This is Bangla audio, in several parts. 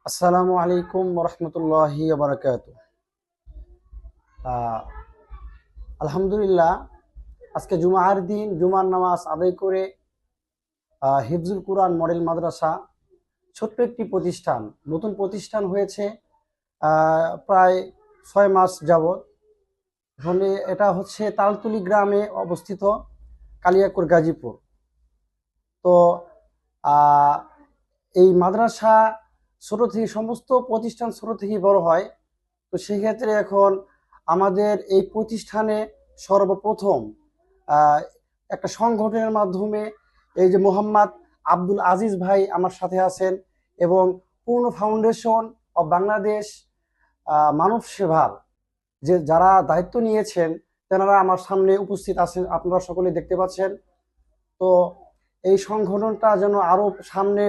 আসসালামু আলাইকুম রহমতুল্লাহি বারাকাতু। আলহামদুলিল্লাহ, আজকে জুমার দিন জুমার নামাজ আদায় করে হিফজুল কুরআন মডেল মাদ্রাসা ছোট্ট একটি প্রতিষ্ঠান, নতুন প্রতিষ্ঠান হয়েছে প্রায় 6 মাস যাবৎ। এখানে এটা হচ্ছে তালতলি গ্রামে অবস্থিত, কালিয়াকৈর গাজীপুর। তো আহ, এই মাদ্রাসা ছোট থেকে, সমস্ত প্রতিষ্ঠান ছোট থেকেই বড় হয়। তো সেক্ষেত্রে এখন আমাদের এই প্রতিষ্ঠানে সর্বপ্রথম আহ, একটা সংগঠনের মাধ্যমে এই যে মোহাম্মদ আব্দুল আজিজ ভাই আমার সাথে আছেন, এবং পূর্ণ ফাউন্ডেশন অব বাংলাদেশ মানব সেবার যে যারা দায়িত্ব নিয়েছেন, তেনারা আমার সামনে উপস্থিত আছেন, আপনারা সকলে দেখতে পাচ্ছেন। তো এই সংগঠনটা যেন আরো সামনে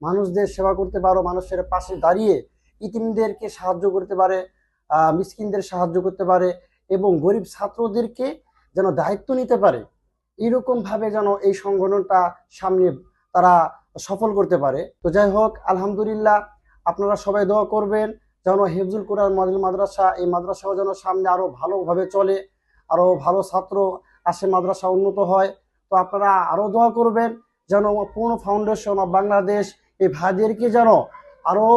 মানুষদের সেবা করতে পারো, মানুষের পাশে দাঁড়িয়ে ইতিমদেরকে সাহায্য করতে পারে, মিসকিনদের সাহায্য করতে পারে, এবং গরিব ছাত্রদেরকে যেন দায়িত্ব নিতে পারে, এরকম ভাবে যেন এই সংগঠনটা সামনে তারা সফল করতে পারে। তো যাই হোক, আলহামদুলিল্লাহ, আপনারা সবাই দোয়া করবেন যেন হিফজুল কোরআন মডেল মাদ্রাসা, এই মাদ্রাসাও যেন সামনে আরো ভালোভাবে চলে, আরো ভালো ছাত্র আসে, মাদ্রাসা উন্নত হয়। তো আপনারা আরো দোয়া করবেন যেন পূর্ণ ফাউন্ডেশন অব বাংলাদেশ এই ভাইদেরকে যেন আরো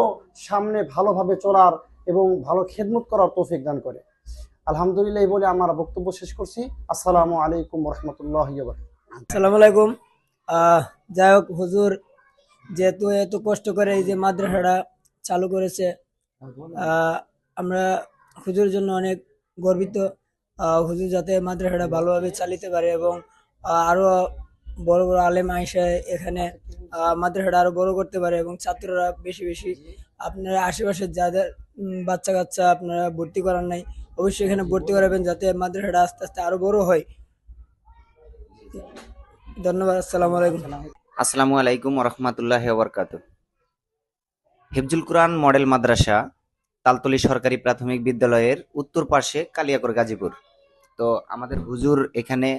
সামনে ভালোভাবে চলার এবং ভালো খেদমত করার তৌফিক দান করে। আলহামদুলিল্লাহ, এই বলে আমার বক্তব্য শেষ করছি। আসসালামু আলাইকুম রহমতুল্লাহ। আসসালামু আলাইকুম। আহ যাই হোক, হুজুর যেহেতু এত কষ্ট করে এই যে মাদ্রাসাটা চালু করেছে, আহ আমরা হুজুরের জন্য অনেক গর্বিত। হুজুর যাতে মাদ্রাসাটা ভালোভাবে চালিতে পারে এবং আরো বড় বড় আলেম আইসা এখানে মাদ্রাসাটা আরো বড় করতে পারে এবং ছাত্ররা বেশি বেশি, আপনারা আশেপাশে যাদের বাচ্চা কাচ্চা আপনারা ভর্তি করার নাই, অবশ্যই এখানে ভর্তি করাবেন যাতে মাদ্রাসাটা আস্তে আস্তে আরো বড় হয়। ধন্যবাদ। আসসালামু আলাইকুম। আসসালামু আলাইকুম রহমতুল্লাহ বরকাত। হিফজুল কুরআন মডেল মাদ্রাসা তালতলি সরকারি প্রাথমিক বিদ্যালয়ের উত্তর পাশে, কালিয়াকৈর গাজীপুর। তো আমাদের হুজুর এখানে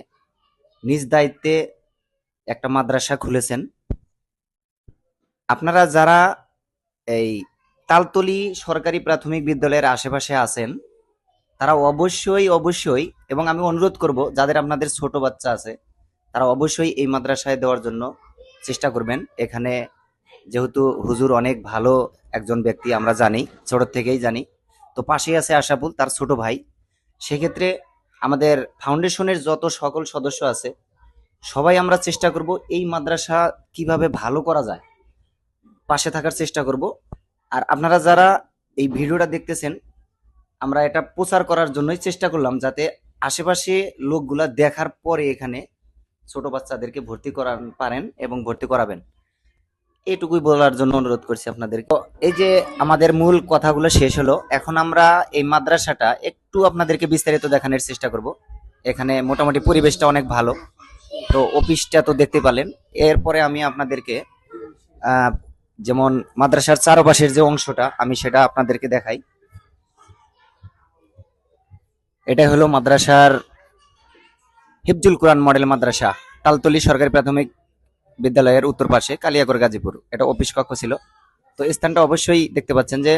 নিজ দায়িত্বে একটা মাদ্রাসা খুলেছেন। আপনারা যারা এই তালতলি সরকারি প্রাথমিক বিদ্যালয়ের আশেপাশে আছেন, তারা অবশ্যই অবশ্যই, এবং আমি অনুরোধ করব যাদের আপনাদের ছোট বাচ্চা আছে, তারা অবশ্যই এই মাদ্রাসায় দেওয়ার জন্য চেষ্টা করবেন। এখানে যেহেতু হুজুর অনেক ভালো একজন ব্যক্তি, আমরা জানি, ছোট থেকেই জানি। তো পাশেই আছে আশাফুল, তার ছোট ভাই। সেক্ষেত্রে আমাদের ফাউন্ডেশনের যত সকল সদস্য আছে, সবাই আমরা চেষ্টা করব এই মাদ্রাসা কিভাবে ভালো করা যায়, পাশে থাকার চেষ্টা করব। আর আপনারা যারা এই ভিডিওটা দেখতেছেন, আমরা এটা প্রচার করার জন্যই চেষ্টা করলাম, যাতে আশেপাশে লোকগুলা দেখার পরে এখানে ছোট বাচ্চাদেরকে ভর্তি করান পারেন এবং ভর্তি করাবেন। এটুকুই বলার জন্য অনুরোধ করছি আপনাদেরকে। এই যে আমাদের মূল কথাগুলো শেষ হলো, এখন আমরা এই মাদ্রাসাটা একটু আপনাদেরকে বিস্তারিত দেখানোর চেষ্টা করব। এখানে মোটামুটি পরিবেশটা অনেক ভালো। তো অফিসটা তো দেখতে পেলেন। এরপরে আমি আপনাদেরকে যেমন মাদ্রাসার চারপাশের যে অংশটা, আমি সেটা আপনাদেরকে দেখাই। এটা হলো মাদ্রাসার হিফজুল কোরআন মডেল মাদ্রাসা, তালতলি সরকারি প্রাথমিক বিদ্যালয়ের উত্তর পাশে, কালিয়াকৈর গাজীপুর। এটা অফিস কক্ষ ছিল। তো স্থানটা অবশ্যই দেখতে পাচ্ছেন যে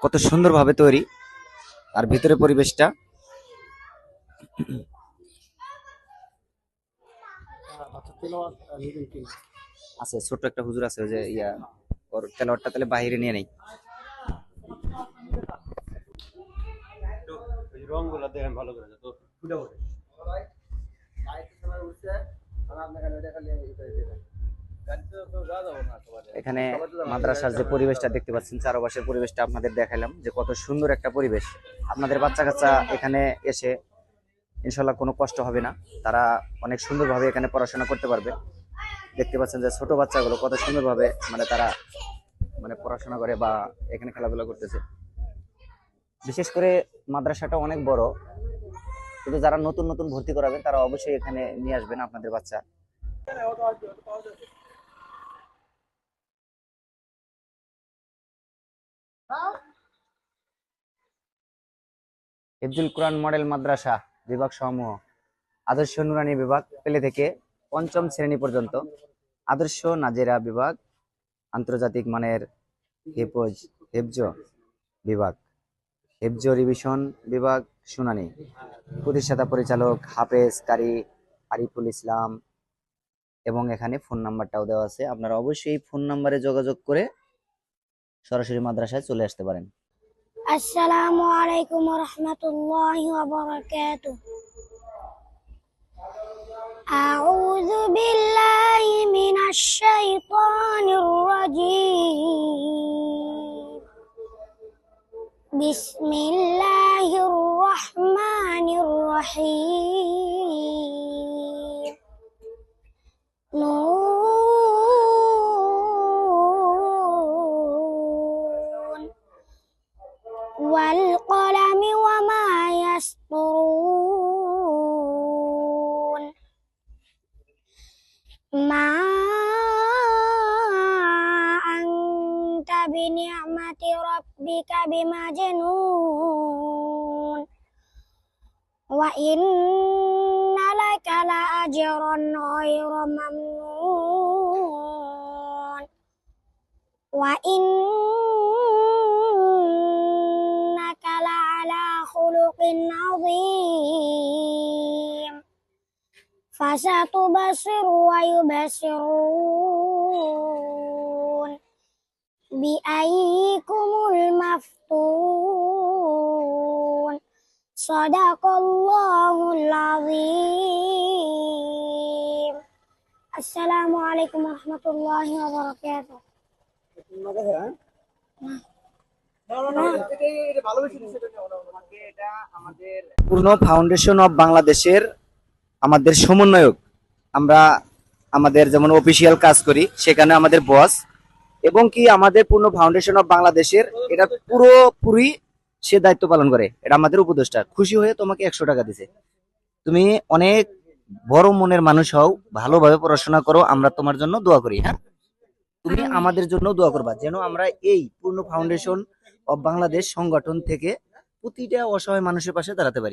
কত সুন্দরভাবে তৈরি, আর ভিতরে পরিবেশটা। আছে ছোট্ট একটা হুজুর আছে, ওই যে ওর তেলাওয়াতটা তাহলে বাইরে নিয়ে নেই। রংগুলো দেখেন ভালো করে, তো ফুটে ওঠে। এখানে মাদ্রাসার যে পরিবেশটা দেখতে পাচ্ছেন, চারপাশের পরিবেশটা আপনাদের দেখালাম যে কত সুন্দর একটা পরিবেশ। আপনাদের বাচ্চা কাচ্চা এখানে এসে ইনশাল্লাহ কোনো কষ্ট হবে না, তারা অনেক সুন্দরভাবে এখানে পড়াশোনা করতে পারবে। দেখতে পাচ্ছেন যে ছোট বাচ্চাগুলো কত সুন্দরভাবে তারা পড়াশোনা করে বা এখানে খেলাধুলা করতেছে। বিশেষ করে মাদ্রাসাটা অনেক বড়, কিন্তু যারা নতুন নতুন ভর্তি করাবেন তারা অবশ্যই এখানে নিয়ে আসবেন আপনাদের বাচ্চা। হিফজুল কোরআন মডেল মাদ্রাসা বিভাগ সমূহ: আদর্শ নুরানি বিভাগ প্লে থেকে পঞ্চম শ্রেণী পর্যন্ত, আদর্শ নাজেরা বিভাগ আন্তর্জাতিক মানের হেফজ হেফজ বিভাগ, হেফজ রিভিশন বিভাগ, শুনানি। প্রতিষ্ঠাতা পরিচালক হাফেজ কারি আরিফুল ইসলাম। এবং এখানে ফোন নাম্বারটাও দেওয়া আছে, আপনারা অবশ্যই এই ফোন নাম্বারে যোগাযোগ করে সরাসরি মাদ্রাসায় চলে আসতে পারেন। আসসালামু আলাইকুম ওয়া রাহমাতুল্লাহি ওয়া বারাকাতুহু। আউযু বিল্লাহি মিনাশ শাইতানির রাজীম। বিসমিল্লাহির রাহমানির রাহিম। নুন والقلم وما يسطرون. ما أنت بنعمة ربك بمجنون وإن لك لأجرا غير ممنون وإنك لعلى خلق عظيم. فستبصر ويبصرون بأيكم المفتون. صدق الله العظيم. السلام عليكم ورحمة الله وبركاته. পূর্ণ ফাউন্ডেশন অফ বাংলাদেশের আমাদের সমন্বয়ক। আমরা আমাদের যেমন অফিসিয়াল কাজ করি, সেখানে আমাদের বস এবং কি আমাদের পূর্ণ ফাউন্ডেশন অফ বাংলাদেশের এটা পুরোপুরি সে দায়িত্ব পালন করে। এটা আমাদের উপদেষ্টা, খুশি হয়ে তোমাকে 100 টাকা দিছে। তুমি অনেক বড় মনের মানুষ হও, ভালোভাবে পড়াশোনা করো, আমরা তোমার জন্য দোয়া করি। হ্যাঁ, তুমি আমাদের জন্য দোয়া করবা যেন আমরা এই পূর্ণ ফাউন্ডেশন অফ বাংলাদেশ সংগঠন থেকে প্রতিটা অসহায় মানুষের পাশে দাঁড়াতে পারি।